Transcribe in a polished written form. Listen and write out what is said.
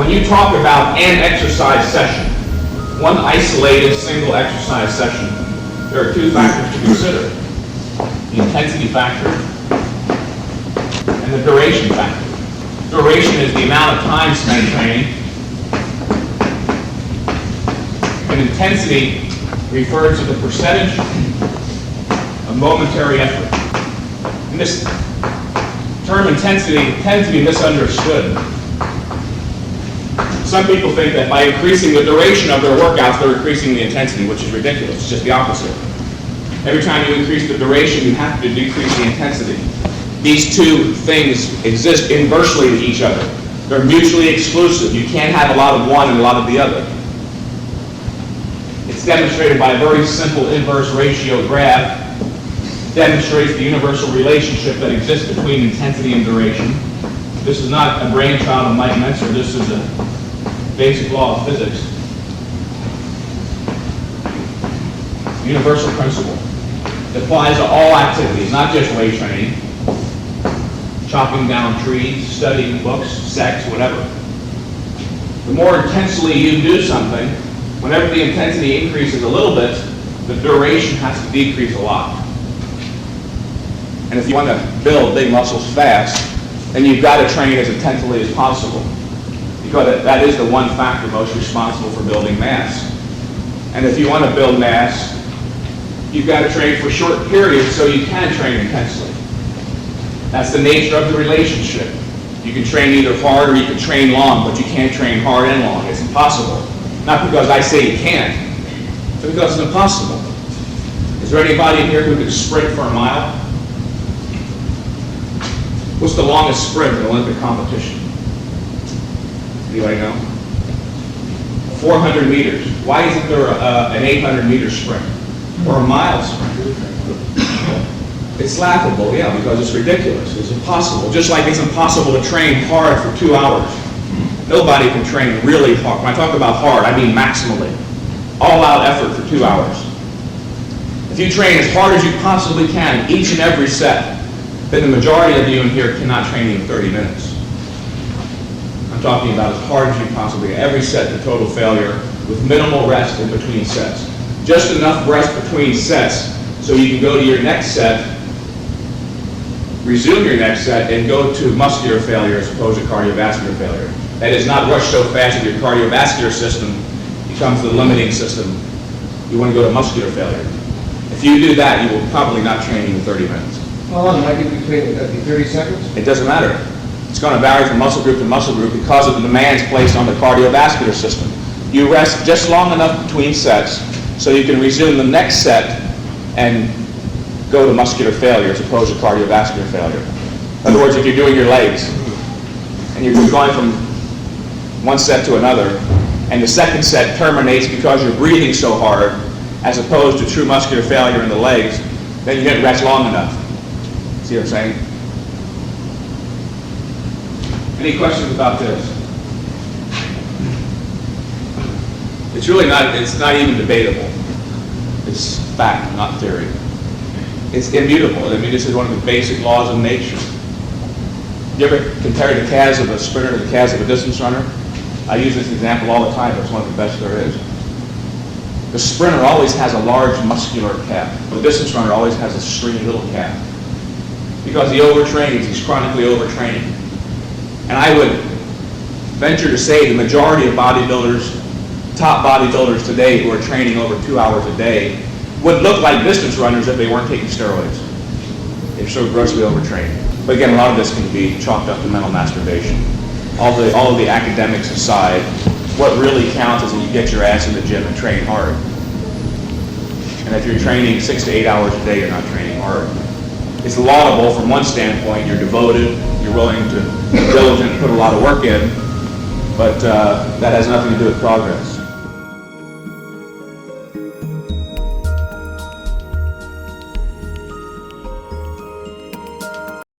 when you talk about an exercise session, one isolated single exercise session, there are two factors to consider: the intensity factor and the duration factor. Duration is the amount of time spent training, and intensity refers to the percentage of momentary effort. And this term intensity tends to be misunderstood. Some people think that by increasing the duration of their workouts, they're increasing the intensity, which is ridiculous. It's just the opposite. Every time you increase the duration, you have to decrease the intensity. These two things exist inversely to each other. They're mutually exclusive. You can't have a lot of one and a lot of the other. It's demonstrated by a very simple inverse ratio graph. It demonstrates the universal relationship that exists between intensity and duration. This is not a brainchild of Mike Mentzer. This is a basic law of physics. Universal principle. It applies to all activities, not just weight training, chopping down trees, studying books, sex, whatever. The more intensely you do something, whenever the intensity increases a little bit, the duration has to decrease a lot. And if you want to build big muscles fast, then you've got to train as intensely as possible, because that is the one factor most responsible for building mass. And if you want to build mass, you've got to train for short periods so you can train intensely. That's the nature of the relationship. You can train either hard or you can train long, but you can't train hard and long. It's impossible. Not because I say you can't, but because it's impossible. Is there anybody here who can sprint for a mile? What's the longest sprint in Olympic competition? Anybody know? 400 meters. Why isn't there an 800-meter sprint or a mile sprint? It's laughable, yeah, because it's ridiculous. It's impossible. Just like it's impossible to train hard for 2 hours. Nobody can train really hard. When I talk about hard, I mean maximally. All-out effort for 2 hours. If you train as hard as you possibly can, each and every set, then the majority of you in here cannot train in 30 minutes. I'm talking about as hard as you possibly can. Every set to total failure with minimal rest in between sets. Just enough rest between sets so you can go to your next set, resume your next set, and go to muscular failure as opposed to cardiovascular failure. That is, not rush so fast that your cardiovascular system becomes the limiting system. You want to go to muscular failure. If you do that, you will probably not train in 30 minutes. How long might it be between? Would that be 30 seconds? It doesn't matter. It's going to vary from muscle group to muscle group because of the demands placed on the cardiovascular system. You rest just long enough between sets so you can resume the next set and go to muscular failure as opposed to cardiovascular failure. In other words, if you're doing your legs and you're going from one set to another, and the second set terminates because you're breathing so hard, as opposed to true muscular failure in the legs, then you didn't rest long enough. See what I'm saying? Any questions about this? It's really not, it's not even debatable. It's fact, not theory. It's immutable. I mean, this is one of the basic laws of nature. You ever compare the calves of a sprinter to the calves of a distance runner? I use this example all the time, but it's one of the best there is. The sprinter always has a large muscular calf. The distance runner always has a stringy little calf. Because he overtrains, he's chronically overtraining. And I would venture to say the majority of bodybuilders, top bodybuilders today who are training over 2 hours a day, would look like distance runners if they weren't taking steroids. They're so grossly overtrained. But again, a lot of this can be chalked up to mental masturbation. All of the academics aside, what really counts is that you get your ass in the gym and train hard. And if you're training 6 to 8 hours a day, you're not training hard. It's laudable from one standpoint. You're devoted, you're willing to be diligent, put a lot of work in, but that has nothing to do with progress.